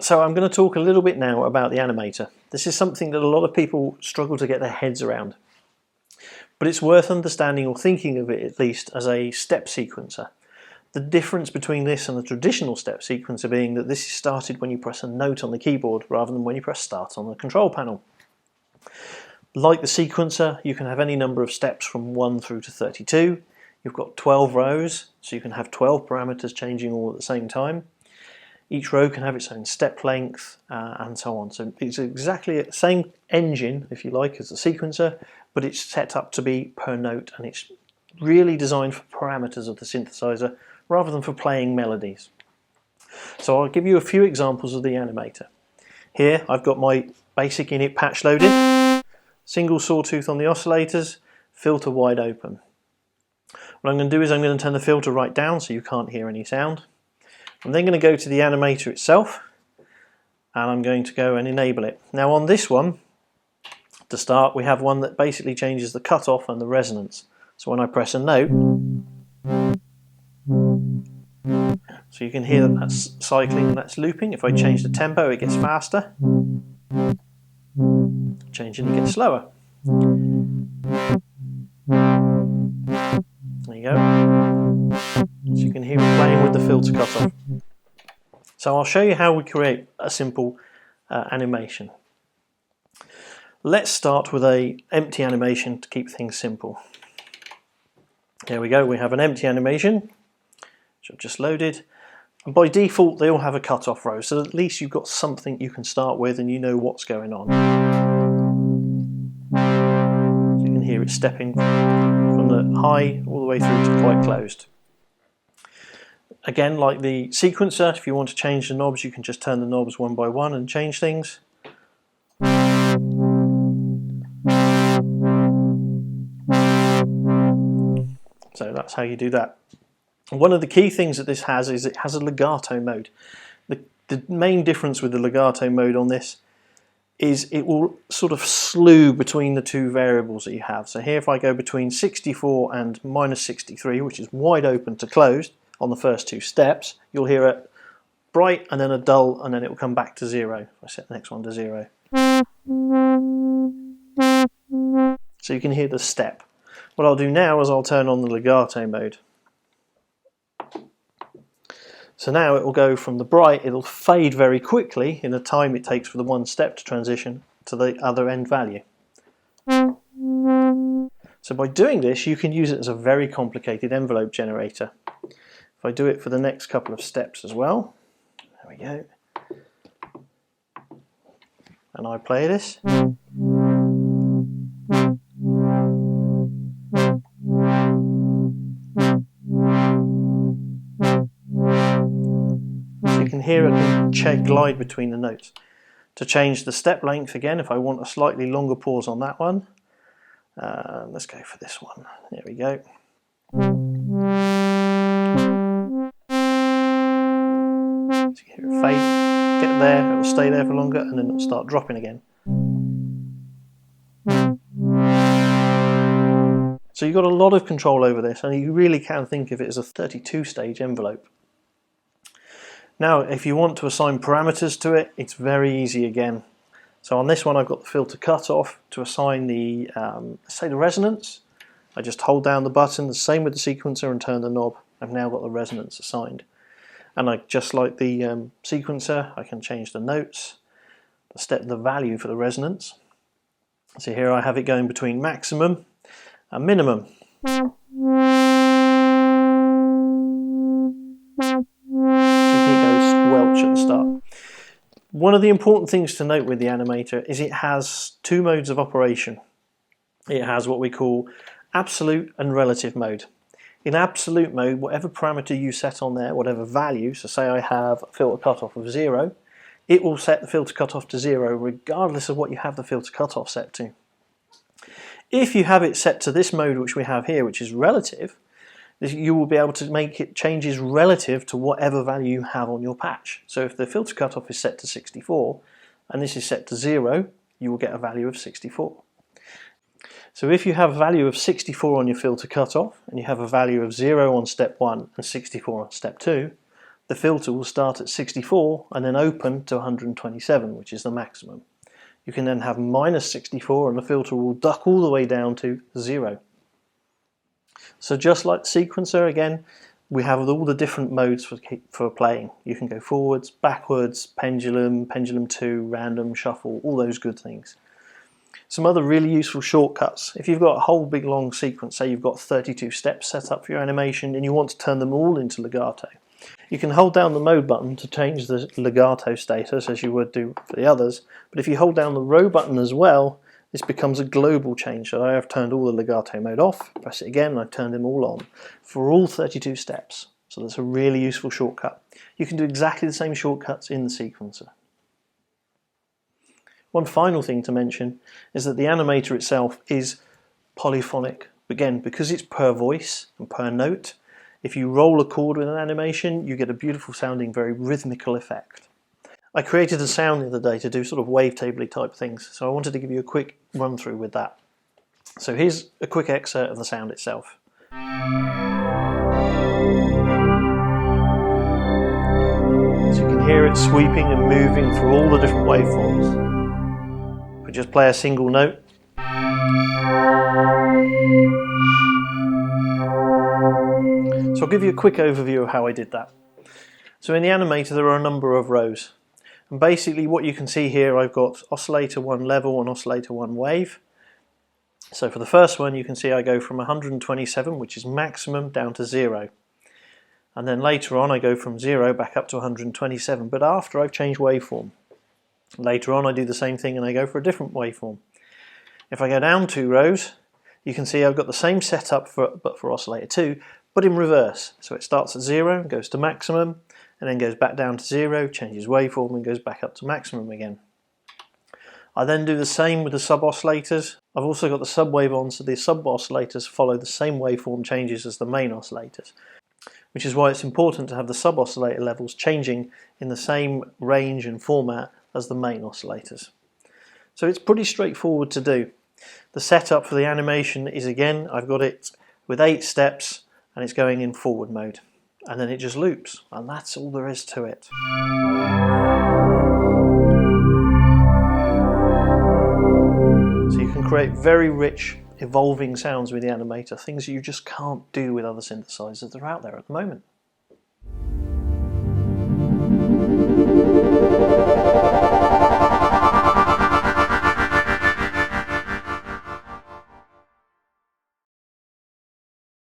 So I'm going to talk a little bit now about the animator. This is something that a lot of people struggle to get their heads around, but it's worth understanding, or thinking of it at least, as a step sequencer. The difference between this and the traditional step sequencer being that this is started when you press a note on the keyboard rather than when you press start on the control panel. Like the sequencer, you can have any number of steps from 1 through to 32. You've got 12 rows, so you can have 12 parameters changing all at the same time. Each row can have its own step length and so on. So it's exactly the same engine, if you like, as the sequencer, but it's set up to be per note, and it's really designed for parameters of the synthesizer rather than for playing melodies. So I'll give you a few examples of the animator. Here I've got my basic init patch loaded, single sawtooth on the oscillators, filter wide open. What I'm going to do is I'm going to turn the filter right down so you can't hear any sound. I'm then going to go to the animator itself, and I'm going to go and enable it. Now on this one, to start, we have one that basically changes the cutoff and the resonance. So when I press a note, so you can hear that that's cycling and that's looping. If I change the tempo, it gets faster. Changing, it gets slower. There you go. So you can hear it playing with the filter cutoff. So I'll show you how we create a simple animation. Let's start with an empty animation to keep things simple. There we go, we have an empty animation, which I've just loaded. And by default, they all have a cutoff row, so at least you've got something you can start with and you know what's going on. So you can hear it stepping from the high all the way through to quite closed. Again, like the sequencer, if you want to change the knobs, you can just turn the knobs one by one and change things. So that's how you do that. One of the key things that this has is it has a legato mode. The main difference with the legato mode on this is it will sort of slew between the two variables that you have. So here if I go between 64 and -63, which is wide open to closed on the first two steps, you'll hear a bright and then a dull, and then it will come back to 0. If I set the next one to 0. So you can hear the step. What I'll do now is I'll turn on the legato mode. So now it will go from the bright, it'll fade very quickly in the time it takes for the one step to transition to the other end value. So by doing this, you can use it as a very complicated envelope generator. If I do it for the next couple of steps as well, there we go, and I play this. You can hear it can glide between the notes. To change the step length again, if I want a slightly longer pause on that one, let's go for this one. There we go. So you hear it fade, get there, it will stay there for longer, and then it will start dropping again. So you've got a lot of control over this, and you really can think of it as a 32-stage envelope. Now, if you want to assign parameters to it, it's very easy again. So on this one, I've got the filter cutoff to assign the, say the resonance. I just hold down the button, the same with the sequencer, and turn the knob. I've now got the resonance assigned. And just like the sequencer, I can change the notes, the value for the resonance. So here I have it going between maximum and minimum. Squelch at the start. One of the important things to note with the animator is it has two modes of operation. It has what we call absolute and relative mode. In absolute mode, whatever parameter you set on there, whatever value, so say I have a filter cutoff of 0, it will set the filter cutoff to 0 regardless of what you have the filter cutoff set to. If you have it set to this mode which we have here, which is relative, you will be able to make it changes relative to whatever value you have on your patch. So if the filter cutoff is set to 64 and this is set to 0, you will get a value of 64. So if you have a value of 64 on your filter cutoff and you have a value of 0 on step 1 and 64 on step 2, the filter will start at 64 and then open to 127, which is the maximum. You can then have minus 64 and the filter will duck all the way down to 0. So just like the sequencer, again, we have all the different modes for playing. You can go forwards, backwards, pendulum, pendulum 2, random, shuffle, all those good things. Some other really useful shortcuts. If you've got a whole big long sequence, say you've got 32 steps set up for your animation and you want to turn them all into legato, you can hold down the mode button to change the legato status as you would do for the others, but if you hold down the row button as well, this becomes a global change. So I have turned all the legato mode off, press it again and I've turned them all on for all 32 steps. So that's a really useful shortcut. You can do exactly the same shortcuts in the sequencer. One final thing to mention is that the animator itself is polyphonic. Again, because it's per voice and per note, if you roll a chord with an animation, you get a beautiful sounding, very rhythmical effect. I created a sound the other day to do sort of wavetable type things, so I wanted to give you a quick run through with that. So here's a quick excerpt of the sound itself. So you can hear it sweeping and moving through all the different waveforms. If we just play a single note. So I'll give you a quick overview of how I did that. So in the animator there are a number of rows. And basically what you can see here, I've got oscillator 1 level and oscillator 1 wave. So for the first one you can see I go from 127, which is maximum, down to 0. And then later on I go from 0 back up to 127, but after I've changed waveform. Later on I do the same thing and I go for a different waveform. If I go down 2 rows, you can see I've got the same setup but for oscillator 2, but in reverse. So it starts at 0, goes to maximum, and then goes back down to 0, changes waveform and goes back up to maximum again. I then do the same with the sub-oscillators. I've also got the sub-wave on, so the sub-oscillators follow the same waveform changes as the main oscillators, which is why it's important to have the sub-oscillator levels changing in the same range and format as the main oscillators. So it's pretty straightforward to do. The setup for the animation is, again, I've got it with 8 steps and it's going in forward mode. And then it just loops, and that's all there is to it. So you can create very rich, evolving sounds with the animator, things that you just can't do with other synthesizers that are out there at the moment.